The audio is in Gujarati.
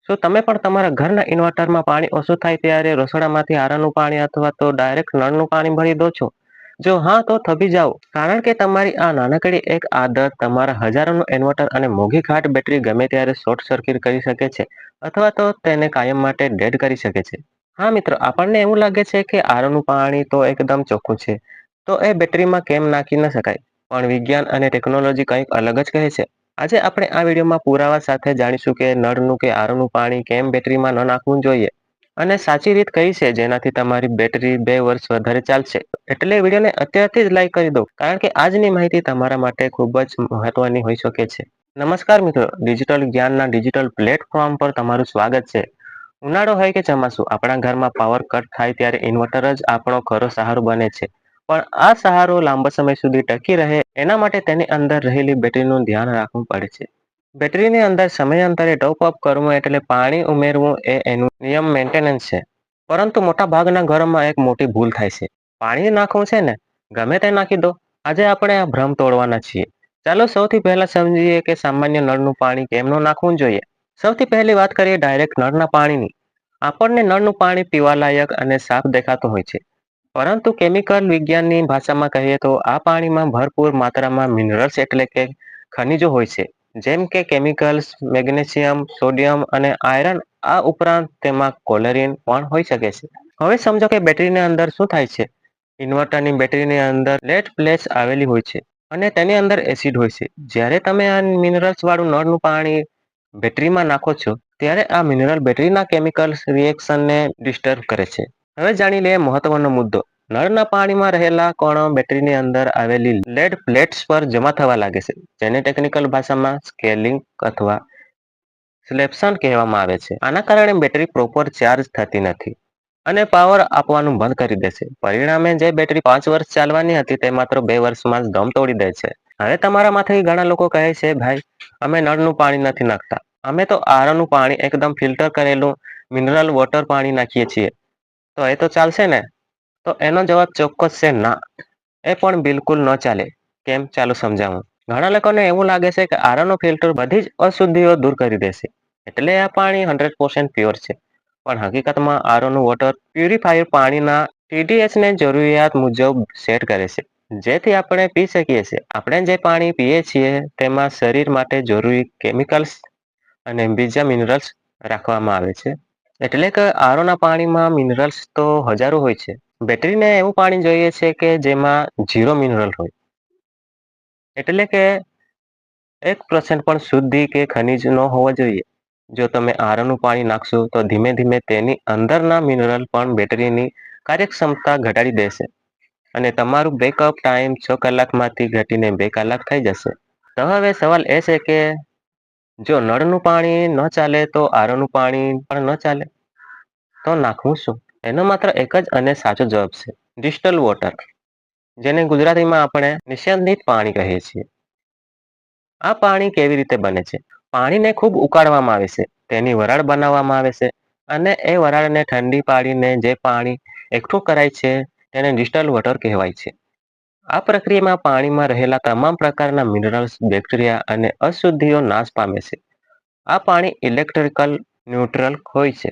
શું તમે પણ તમારા ઘરના ઇન્વર્ટરમાં પાણી ઓછું થાય ત્યારે રસોડામાંથી આરાનું પાણી અથવા તો ડાયરેક્ટ નળનું પાણી ભરી દો છો? જો હા, તો થબી જાઓ, કારણ કે તમારી આ નાનકડી એક આદત તમારા હજારોનું ઇન્વર્ટર અને મોંઘી ઘાટ બેટરી ગમે ત્યારે શોર્ટ સર્કિટ કરી શકે છે અથવા તો તેને કાયમ માટે ડેડ કરી શકે છે. હા મિત્રો, આપણને એવું લાગે છે કે આરોનું પાણી તો એકદમ ચોખ્ખું છે, તો એ બેટરીમાં કેમ નાખી ન શકાય? પણ વિજ્ઞાન અને ટેકનોલોજી કંઈક અલગ જ કહે છે. આજે આપણે આ વિડીયોમાં પુરાવા સાથે જાણીશું કે નળનું કે આરોનું પાણી કેમ બેટરીમાં ન નાખવું જોઈએ અને સાચી રીત કઈ છે જેનાથી તમારી બેટરી 2 વર્ષ વધારે ચાલશે. એટલે વિડીયોને અત્યારથી જ લાઈક કરી દો, કારણ કે આજની માહિતી તમારા માટે ખૂબ જ મહત્વની હોઈ શકે છે. નમસ્કાર મિત્રો, ડિજિટલ જ્ઞાનના ડિજિટલ પ્લેટફોર્મ પર તમારું સ્વાગત છે. ઉનાળો હોય કે ચોમાસું, આપણા ઘરમાં પાવર કટ થાય ત્યારે ઇન્વર્ટર જ આપણો ખરો સહારો બને છે. પણ આ સહારો લાંબા સમય સુધી ટકી રહે એના માટે તેની અંદર રહેલી બેટરીનું ધ્યાન રાખવું પડે છે. બેટરીની અંદર સમયાંતરે ટોપઅપ કરવું એટલે પાણી ઉમેરવું એ એનું નિયમ મેન્ટેનન્સ છે. પરંતુ મોટા ભાગના ઘરોમાં એક મોટી ભૂલ થાય છે. પાણી નાખવું છે ને, ગમે તે નાખી દો. આજે આપણે આ ભ્રમ તોડવાના છીએ. ચાલો સૌથી પહેલા સમજીએ કે સામાન્ય નળનું પાણી કેમ ન નાખવું જોઈએ. સૌથી પહેલી વાત કરીએ ડાયરેક્ટ નળના પાણીની. આપણને નળનું પાણી પીવાલાયક અને સાફ દેખાતું હોય છે. પરંતુ કેમિકલ વિજ્ઞાનની ભાષામાં કહીએ તો આ પાણીમાં ભરપૂર માત્રામાં મિનરલ્સ એટલે કે ખનિજો હોય છે. જેમ કે કેમિકલ્સ, મેગ્નેશિયમ, સોડિયમ અને આયરન. આ ઉપરાંત તેમાં કોલેરિન પણ હોઈ શકે છે. હવે સમજો કે બેટરીની અંદર શું થાય છે. ઇન્વર્ટરની બેટરીની અંદર લેડ પ્લેટ્સ આવેલી હોય છે અને તેની અંદર એસિડ હોય છે. જ્યારે તમે આ મિનરલ્સ વાળું નળનું પાણી બેટરીમાં નાખો છો, ત્યારે આ મિનરલ બેટરીના કેમિકલ્સ રિએક્શનને ડિસ્ટર્બ કરે છે. હવે જાણી લઈએ મહત્વનો મુદ્દો. નળના પાણીમાં રહેલા કણો બેટરીની અંદર આવેલી લેડ પ્લેટ્સ પર જમા થવા લાગે છે, જેને ટેકનિકલ ભાષામાં સ્કેલિંગ અથવા સ્લેપ્શન કહેવામાં આવે છે. આના કારણે બેટરી પ્રોપર ચાર્જ થતી નથી અને પાવર આપવાનું બંધ કરી દેશે. પરિણામે જે બેટરી 5 વર્ષ ચાલવાની હતી તે માત્ર 2 વર્ષમાં જ દમ તોડી દે છે. હવે તમારામાંથી ઘણા લોકો કહે છે, ભાઈ, અમે નળનું પાણી નથી નાખતા, અમે તો આરોનું પાણી એકદમ ફિલ્ટર કરેલું મિનરલ વોટર પાણી નાખીએ છીએ, તો એ તો ચાલશે ને? તો એનો જવાબ ચોક્કસ છે ના. એ પણ બિલકુલ ન ચાલે. કેમ? ચાલો સમજાવું. ઘણા લોકોને એવું લાગે છે કે આરોનું ફિલ્ટર બધી જ અશુદ્ધિઓ દૂર કરી દેશે, એટલે આ પાણી 100% પ્યોર છે. પણ હકીકતમાં આરોનું વોટર પ્યુરિફાયર પાણીના TDS ને જરૂરિયાત મુજબ સેટ કરે છે, જેથી આપણે પી શકીએ છીએ. આપણે જે પાણી પીએ છીએ તેમાં શરીર માટે જરૂરી કેમિકલ્સ અને બીજા મિનરલ્સ રાખવામાં આવે છે. એટલે કે આરોના પાણીમાં મિનરલ્સ તો હજારો હોય છે. બેટરીને એવું પાણી જોઈએ છે કે જેમાં 0 મિનરલ હોય, એટલે કે 1% પણ શુદ્ધિ કે ખનિજ ન હોવો જોઈએ. જો તમે આરોનું પાણી નાખશો તો ધીમે ધીમે તેની અંદરના મિનરલ પણ બેટરીની કાર્યક્ષમતા ઘટાડી દેશે અને તમારું બેકઅપ ટાઈમ 6 કલાકમાંથી ઘટીને 2 કલાક થઈ જશે. તો હવે સવાલ એ છે કે જો નળનું પાણી ન ચાલે તો આરોનું પાણી પણ ન ચાલે, તો નાખવું શું? એનો માત્ર એક જ અને સાચો જવાબ છે: ડિસ્ટલ વોટર, જેને ગુજરાતીમાં આપણે નિસ્યંદિત પાણી કહીએ છીએ. આ પાણી કેવી રીતે બને છે? પાણીને ખૂબ ઉકાળવામાં આવે છે, તેની વરાળ બનાવવામાં આવે છે અને એ વરાળને ઠંડી પાડીને જે પાણી એકઠું કરાય છે તેને ડિસ્ટલ વોટર કહેવાય છે. આ પ્રક્રિયામાં પાણીમાં રહેલા તમામ પ્રકારના મિનરલ્સ, બેક્ટેરિયા અને અશુદ્ધિઓ નાશ પામે છે. આ પાણી ઇલેક્ટ્રિકલ ન્યુટ્રલ હોય છે,